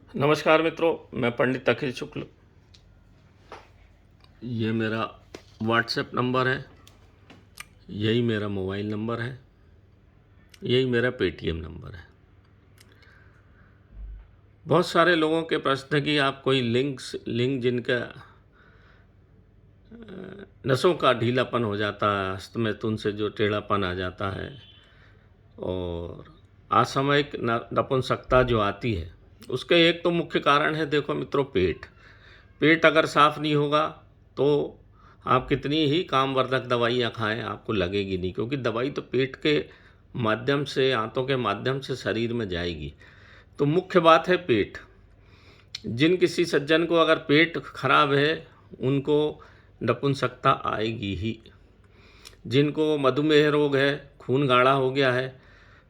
नमस्कार मित्रों, मैं पंडित अखिल शुक्ल। ये मेरा व्हाट्सएप नंबर है, यही मेरा मोबाइल नंबर है, यही मेरा पेटीएम नंबर है। बहुत सारे लोगों के प्रश्न है कि आप कोई लिंक जिनका नसों का ढीलापन हो जाता है, हस्तमैथुन से जो टेढ़ापन आ जाता है और असामयिक नपुंसकता जो आती है, उसके एक तो मुख्य कारण है। देखो मित्रों, पेट अगर साफ़ नहीं होगा तो आप कितनी ही कामवर्धक दवाइयाँ खाएं, आपको लगेगी नहीं, क्योंकि दवाई तो पेट के माध्यम से, आंतों के माध्यम से शरीर में जाएगी। तो मुख्य बात है पेट। जिन किसी सज्जन को अगर पेट खराब है, उनको नपुंसकता आएगी ही। जिनको मधुमेह रोग है, खून गाढ़ा हो गया है,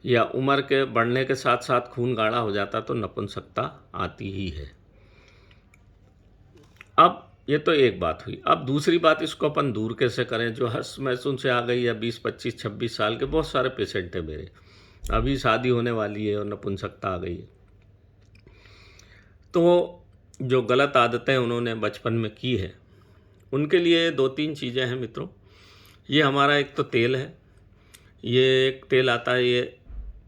या उम्र के बढ़ने के साथ साथ खून गाढ़ा हो जाता, तो नपुंसकता आती ही है। अब ये तो एक बात हुई। अब दूसरी बात, इसको अपन दूर कैसे करें। जो हस्तमैथुन से आ गई है, 20 25 26 साल के बहुत सारे पेशेंट हैं मेरे, अभी शादी होने वाली है और नपुंसकता आ गई है। तो जो गलत आदतें उन्होंने बचपन में की है, उनके लिए 2-3 चीज़ें हैं मित्रों। ये हमारा एक तो तेल है, ये एक तेल आता है, ये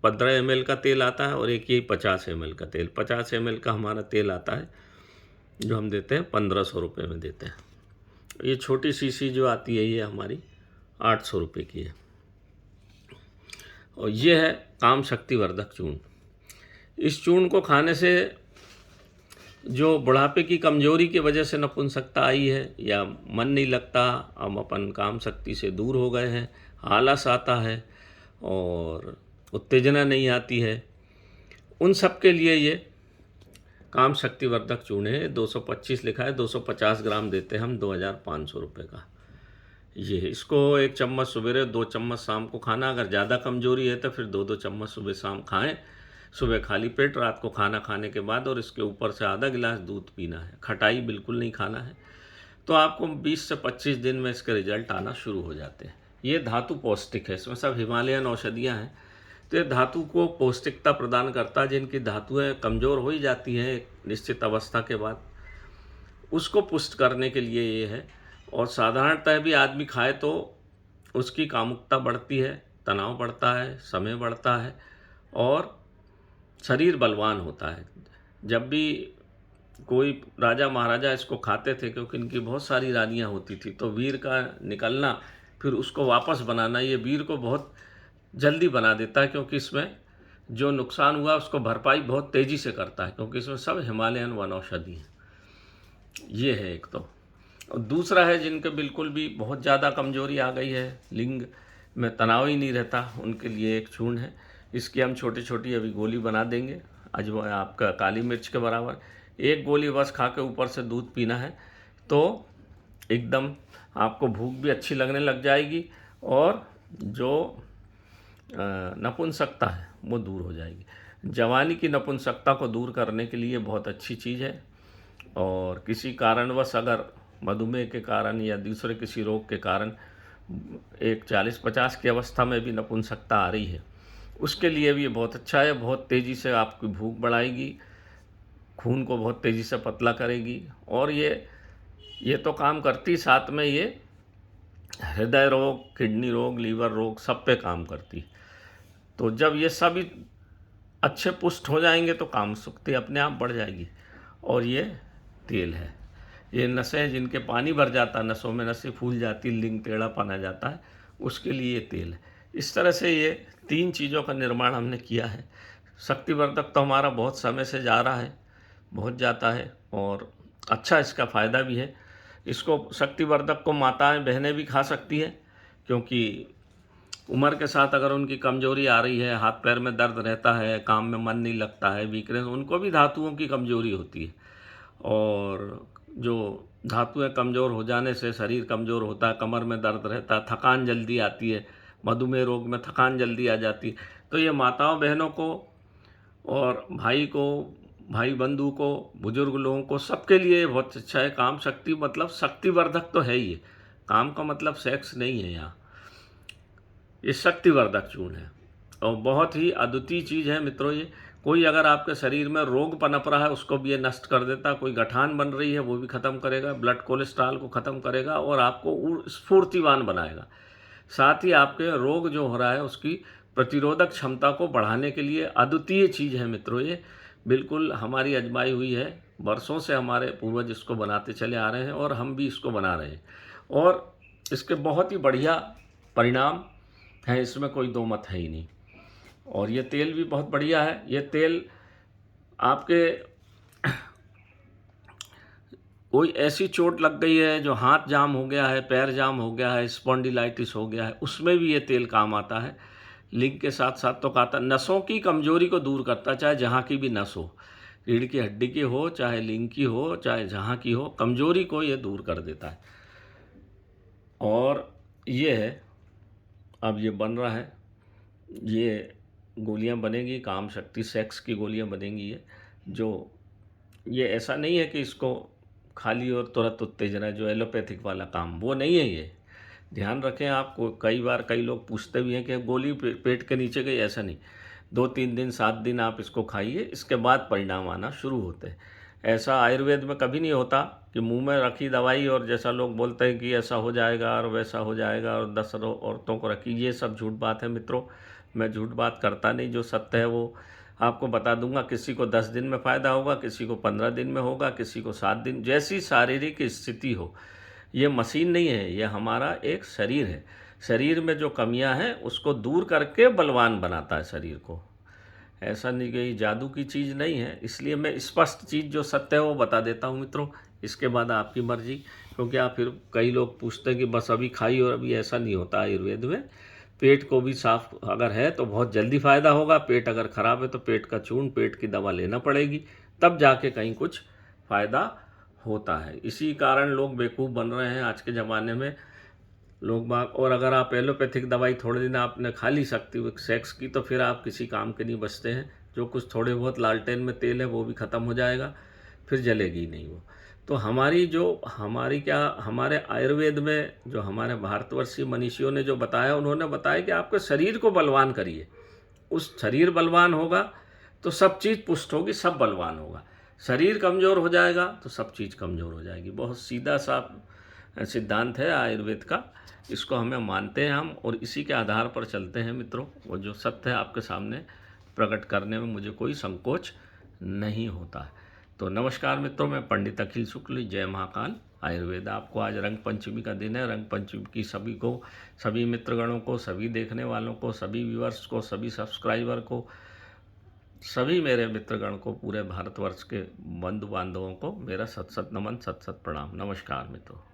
15 ml का तेल आता है, और एक ये 50 ml का तेल। 50 ml का हमारा तेल आता है, जो हम देते हैं 1500 रुपये में देते हैं। ये छोटी शीशी जो आती है, ये हमारी 800 रुपये की है। और ये है काम शक्तिवर्धक चूर्ण। इस चूर्ण को खाने से जो बुढ़ापे की कमजोरी की वजह से नपुंसकता आई है, या मन नहीं लगता, हम अपन काम शक्ति से दूर हो गए हैं, आलस आता है और उत्तेजना नहीं आती है, उन सब के लिए ये काम शक्तिवर्धक चूर्ण है। 225 लिखा है, 250 ग्राम देते हैं हम, 2500 रुपये का। ये इसको 1 चम्मच सवेरे, 2 चम्मच शाम को खाना। अगर ज़्यादा कमजोरी है तो फिर 2-2 चम्मच सुबह शाम खाएं। सुबह खाली पेट, रात को खाना खाने के बाद, और इसके ऊपर से आधा गिलास दूध पीना है। खटाई बिल्कुल नहीं खाना है। तो आपको 20 से 25 दिन में इसके रिजल्ट आना शुरू हो जाते हैं। ये धातु पौष्टिक है, इसमें सब हिमालयन औषधियाँ हैं। तो ये धातु को पौष्टिकता प्रदान करता है। जिनकी धातुएँ कमज़ोर हो ही जाती हैं एक निश्चित अवस्था के बाद, उसको पुष्ट करने के लिए ये है। और साधारणतः भी आदमी खाए तो उसकी कामुकता बढ़ती है, तनाव बढ़ता है, समय बढ़ता है, और शरीर बलवान होता है। जब भी कोई राजा महाराजा इसको खाते थे, क्योंकि इनकी बहुत सारी रानियां होती थी, तो वीर का निकलना फिर उसको वापस बनाना, ये वीर को बहुत जल्दी बना देता है, क्योंकि इसमें जो नुकसान हुआ उसको भरपाई बहुत तेज़ी से करता है, क्योंकि इसमें सब हिमालयन वनौषधि है। ये है एक तो। और दूसरा है, जिनके बिल्कुल भी बहुत ज़्यादा कमजोरी आ गई है, लिंग में तनाव ही नहीं रहता, उनके लिए एक चूर्ण है। इसकी हम छोटी छोटी अभी गोली बना देंगे, अजवा आपका काली मिर्च के बराबर। एक गोली बस खा के ऊपर से दूध पीना है, तो एकदम आपको भूख भी अच्छी लगने लग जाएगी, और जो नपुंसकता है वो दूर हो जाएगी। जवानी की नपुंसकता को दूर करने के लिए बहुत अच्छी चीज़ है। और किसी कारणवश अगर मधुमेह के कारण या दूसरे किसी रोग के कारण एक 40-50 की अवस्था में भी नपुंसकता आ रही है, उसके लिए भी ये बहुत अच्छा है। बहुत तेज़ी से आपकी भूख बढ़ाएगी, खून को बहुत तेज़ी से पतला करेगी, और ये तो काम करती, साथ में ये हृदय रोग, किडनी रोग, लीवर रोग, सब पे काम करती। तो जब ये सब अच्छे पुष्ट हो जाएंगे तो काम शक्ति अपने आप बढ़ जाएगी। और ये तेल है, ये नसें जिनके पानी भर जाता, नसों में नसें फूल जाती, लिंग टेढ़ापन आ जाता है, उसके लिए ये तेल है। इस तरह से ये 3 चीज़ों का निर्माण हमने किया है। शक्तिवर्धक तो हमारा बहुत समय से जा रहा है, बहुत जाता है, और अच्छा इसका फ़ायदा भी है। इसको शक्तिवर्धक को माताएं बहनें भी खा सकती हैं, क्योंकि उम्र के साथ अगर उनकी कमजोरी आ रही है, हाथ पैर में दर्द रहता है, काम में मन नहीं लगता है, वीकनेस, उनको भी धातुओं की कमजोरी होती है। और जो धातुएं कमज़ोर हो जाने से शरीर कमज़ोर होता है, कमर में दर्द रहता है, थकान जल्दी आती है, मधुमेह रोग में थकान जल्दी आ जाती है। तो ये माताओं बहनों को और भाई को, भाई बंधु को, बुजुर्ग लोगों को, सबके लिए बहुत अच्छा है। काम शक्ति मतलब शक्तिवर्धक तो है ही है, काम का मतलब सेक्स नहीं है यहाँ, ये शक्तिवर्धक चूर्ण है। और बहुत ही अद्वितीय चीज़ है मित्रों ये। कोई अगर आपके शरीर में रोग पनप रहा है उसको भी ये नष्ट कर देता है, कोई गठान बन रही है वो भी ख़त्म करेगा, ब्लड कोलेस्ट्रॉल को ख़त्म करेगा और आपको स्फूर्तिवान बनाएगा। साथ ही आपके रोग जो हो रहा है उसकी प्रतिरोधक क्षमता को बढ़ाने के लिए अद्वितीय चीज़ है मित्रों ये। बिल्कुल हमारी आजमाई हुई है, वर्षों से हमारे पूर्वज इसको बनाते चले आ रहे हैं और हम भी इसको बना रहे हैं और इसके बहुत ही बढ़िया परिणाम हैं, इसमें कोई दो मत है ही नहीं। और ये तेल भी बहुत बढ़िया है। ये तेल आपके कोई ऐसी चोट लग गई है जो हाथ जाम हो गया है, पैर जाम हो गया है, स्पॉन्डिलाइटिस हो गया है, उसमें भी ये तेल काम आता है। लिंग के साथ साथ तो खाता नसों की कमजोरी को दूर करता, चाहे जहाँ की भी नस हो, रीढ़ की हड्डी की हो, चाहे लिंग की हो, चाहे जहाँ की हो, कमजोरी को ये दूर कर देता है। और ये है, अब ये बन रहा है, ये गोलियां बनेंगी, काम शक्ति सेक्स की गोलियां बनेंगी। ये ऐसा नहीं है कि इसको खाली और तुरंत उत्तेजना है, जो एलोपैथिक वाला काम वो नहीं है। ये ध्यान रखें आपको, कई बार कई लोग पूछते भी हैं कि गोली पेट के नीचे गई, ऐसा नहीं। 2-3 दिन 7 दिन आप इसको खाइए, इसके बाद परिणाम आना शुरू होते हैं। ऐसा आयुर्वेद में कभी नहीं होता कि मुंह में रखी दवाई और जैसा लोग बोलते हैं कि ऐसा हो जाएगा और वैसा हो जाएगा और 10 औरतों को रखी, ये सब झूठ बात है मित्रों। मैं झूठ बात करता नहीं, जो सत्य है वो आपको बता दूंगा। किसी को 10 दिन में फ़ायदा होगा, किसी को 15 दिन में होगा, किसी को 7 दिन, जैसी शारीरिक स्थिति हो। ये मशीन नहीं है, ये हमारा एक शरीर है। शरीर में जो कमियां हैं उसको दूर करके बलवान बनाता है शरीर को। ऐसा नहीं कि जादू की चीज़ नहीं है, इसलिए मैं स्पष्ट चीज़ जो सत्य है वो बता देता हूँ मित्रों। इसके बाद आपकी मर्जी, क्योंकि आप फिर कई लोग पूछते हैं कि बस अभी खाई और अभी, ऐसा नहीं होता आयुर्वेद में। पेट को भी साफ अगर है तो बहुत जल्दी फ़ायदा होगा, पेट अगर ख़राब है तो पेट का चूर्ण, पेट की दवा लेना पड़ेगी, तब जाके कहीं कुछ फ़ायदा होता है। इसी कारण लोग बेवकूफ़ बन रहे हैं आज के ज़माने में लोग बाग। और अगर आप एलोपैथिक दवाई थोड़े दिन आपने खा ली सकती सेक्स की, तो फिर आप किसी काम के नहीं बचते हैं। जो कुछ थोड़े बहुत लालटेन में तेल है वो भी ख़त्म हो जाएगा, फिर जलेगी नहीं वो। तो हमारे आयुर्वेद में जो हमारे भारतवर्षीय मनीषियों ने जो बताया, उन्होंने बताया कि आपके शरीर को बलवान करिए। उस शरीर बलवान होगा तो सब चीज़ पुष्ट होगी, सब बलवान होगा। शरीर कमज़ोर हो जाएगा तो सब चीज़ कमज़ोर हो जाएगी। बहुत सीधा सा सिद्धांत है आयुर्वेद का, इसको हमें मानते हैं हम और इसी के आधार पर चलते हैं मित्रों। वो जो सत्य है आपके सामने प्रकट करने में मुझे कोई संकोच नहीं होता है। तो नमस्कार मित्रों, मैं पंडित अखिल शुक्ल, जय महाकाल आयुर्वेद। आपको आज रंग पंचमी का दिन है। रंग पंचमी की सभी को, सभी मित्रगणों को, सभी देखने वालों को, सभी व्यूअर्स को, सभी सब्सक्राइबर को, सभी मेरे मित्रगण को, पूरे भारतवर्ष के बंधु बांधवों को मेरा सत सत नमन, सत सत प्रणाम। नमस्कार मित्रों।